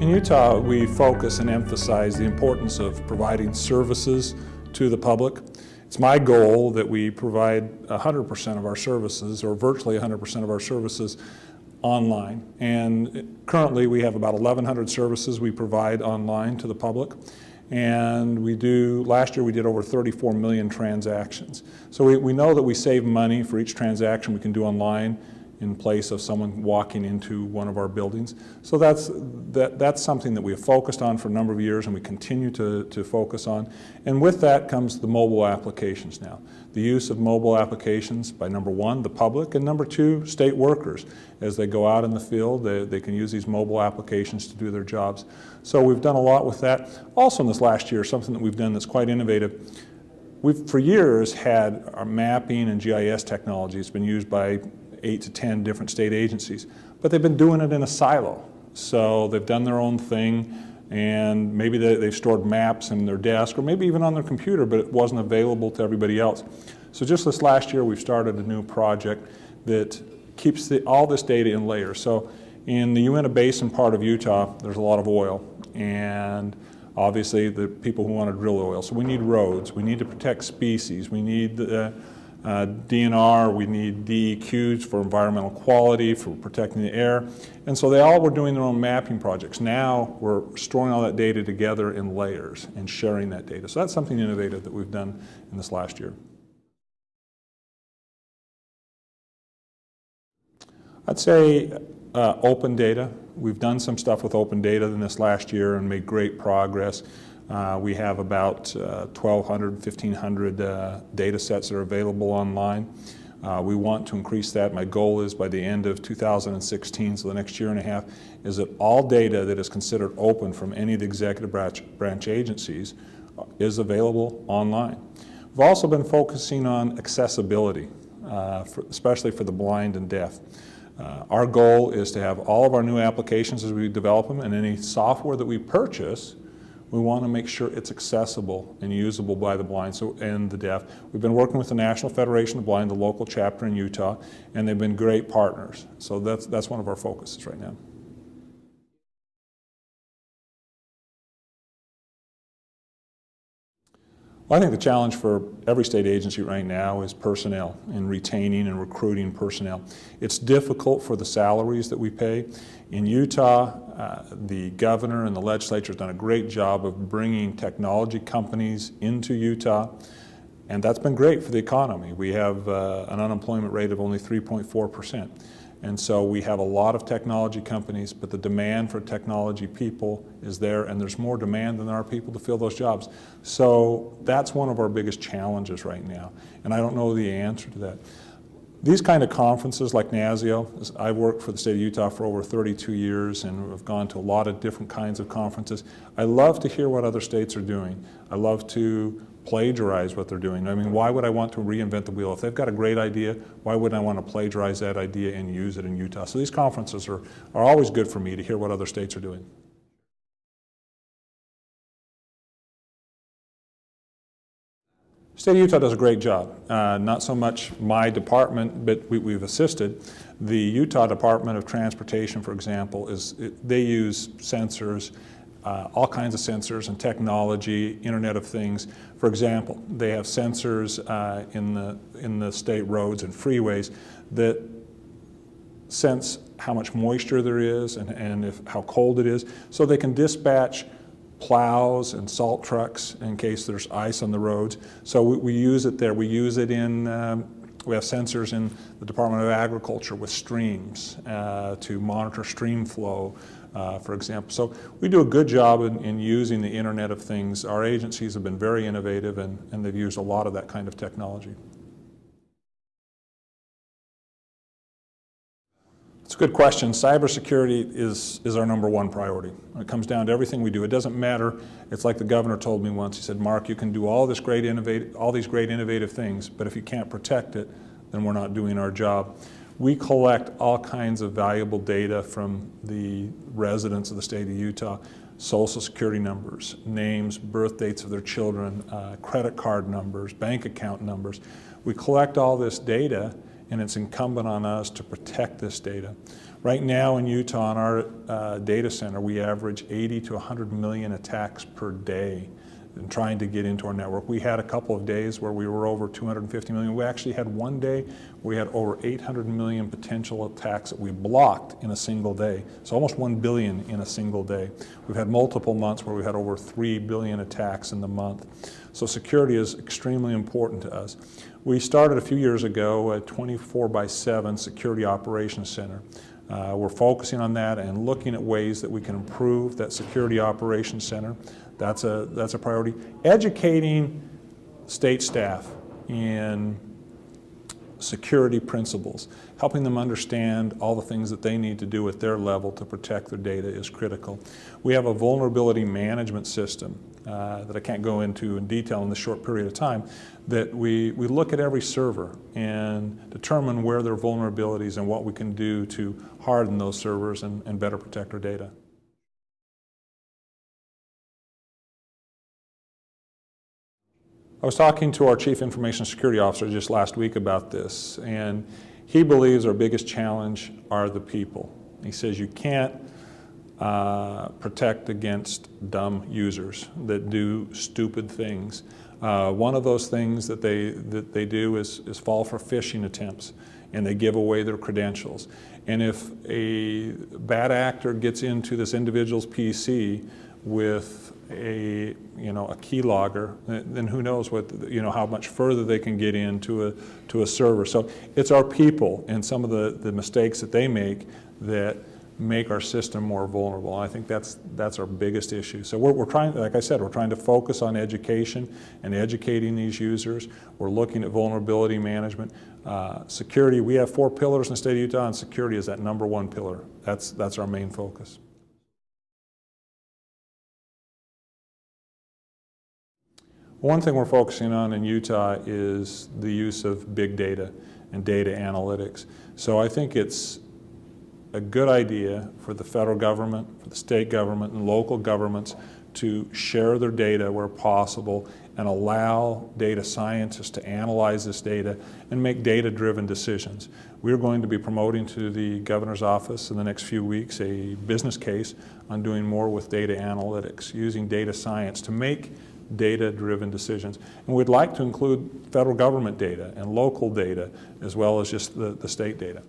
In Utah, we focus and emphasize the importance of providing services to the public. It's my goal that we provide 100% of our services, or virtually 100% of our services, online. And currently we have about 1,100 services we provide online to the public. And last year we did over 34 million transactions. So we know that we save money for each transaction we can do online in place of someone walking into one of our buildings. So that's something that we have focused on for a number of years and we continue to focus on. And with that comes the mobile applications now. The use of mobile applications by number one, the public, and number two, state workers. As they go out in the field, they can use these mobile applications to do their jobs. So we've done a lot with that. Also in this last year, something that we've done that's quite innovative, we've for years had our mapping and GIS technology. It's been used by 8 to 10 different state agencies, but they've been doing it in a silo. So they've done their own thing, and maybe they've stored maps in their desk or maybe even on their computer, but it wasn't available to everybody else. So just this last year we've started a new project that keeps all this data in layers. So in the Uinta Basin part of Utah, there's a lot of oil, and obviously the people who want to drill oil. So we need roads, we need to protect species, we need DNR, we need DEQs for environmental quality, for protecting the air. And so they all were doing their own mapping projects. Now we're storing all that data together in layers and sharing that data. So that's something innovative that we've done in this last year. I'd say open data. We've done some stuff with open data in this last year and made great progress. We have about 1,200, 1,500 data sets that are available online. We want to increase that. My goal is by the end of 2016, so the next year and a half, is that all data that is considered open from any of the executive branch agencies is available online. We've also been focusing on accessibility, especially for the blind and deaf. Our goal is to have all of our new applications as we develop them, and any software that we purchase, we want to make sure it's accessible and usable by the blind and the deaf. We've been working with the National Federation of the Blind, the local chapter in Utah, and they've been great partners. So that's one of our focuses right now. Well, I think the challenge for every state agency right now is personnel and retaining and recruiting personnel. It's difficult for the salaries that we pay. In Utah, the governor and the legislature has done a great job of bringing technology companies into Utah, and that's been great for the economy. We have an unemployment rate of only 3.4%. And so we have a lot of technology companies, but the demand for technology people is there, and there's more demand than there are people to fill those jobs. So that's one of our biggest challenges right now, and I don't know the answer to that. These kind of conferences like NASCIO, I've worked for the state of Utah for over 32 years and I've gone to a lot of different kinds of conferences. I love to hear what other states are doing. I love to plagiarize what they're doing. I mean, why would I want to reinvent the wheel? If they've got a great idea, why wouldn't I want to plagiarize that idea and use it in Utah? So these conferences are always good for me to hear what other states are doing. The state of Utah does a great job. Not so much my department, but we've assisted. The Utah Department of Transportation, for example, they use sensors, all kinds of sensors and technology, Internet of Things. For example, they have sensors in the state roads and freeways that sense how much moisture there is and how cold it is, so they can dispatch plows and salt trucks in case there's ice on the roads. So we use it there. We use it in, we have sensors in the Department of Agriculture with streams to monitor stream flow, for example. So we do a good job in using the Internet of Things. Our agencies have been very innovative and they've used a lot of that kind of technology. It's a good question. Cybersecurity is our #1 priority. When it comes down to everything we do, it doesn't matter. It's like the governor told me once. He said, "Mark, you can do all these great innovative things, but if you can't protect it, then we're not doing our job." We collect all kinds of valuable data from the residents of the state of Utah: social security numbers, names, birth dates of their children, credit card numbers, bank account numbers. We collect all this data and it's incumbent on us to protect this data. Right now in Utah, in our data center, we average 80 to 100 million attacks per day in trying to get into our network. We had a couple of days where we were over 250 million. We actually had one day where we had over 800 million potential attacks that we blocked in a single day. So almost 1 billion in a single day. We've had multiple months where we had over 3 billion attacks in the month. So security is extremely important to us. We started a few years ago a 24/7 security operations center. We're focusing on that and looking at ways that we can improve that security operations center. That's a priority. Educating state staff in security principles, helping them understand all the things that they need to do at their level to protect their data is critical. We have a vulnerability management system that I can't go into in detail in this short period of time, that we look at every server and determine where there are vulnerabilities and what we can do to harden those servers and better protect our data. I was talking to our Chief Information Security Officer just last week about this, and he believes our biggest challenge are the people. He says you can't protect against dumb users that do stupid things. One of those things that they do is fall for phishing attempts, and they give away their credentials. And if a bad actor gets into this individual's PC with a keylogger, then who knows how much further they can get into a server. So it's our people and some of the mistakes that they make that make our system more vulnerable. I think that's our biggest issue. So we're trying, like I said, we're trying to focus on education and educating these users. We're looking at vulnerability management. Security, we have 4 pillars in the state of Utah, and security is that #1 pillar. That's our main focus. One thing we're focusing on in Utah is the use of big data and data analytics. So I think it's a good idea for the federal government, for the state government, and local governments to share their data where possible and allow data scientists to analyze this data and make data-driven decisions. We're going to be promoting to the governor's office in the next few weeks a business case on doing more with data analytics, using data science to make data-driven decisions. And we'd like to include federal government data and local data as well as just the state data.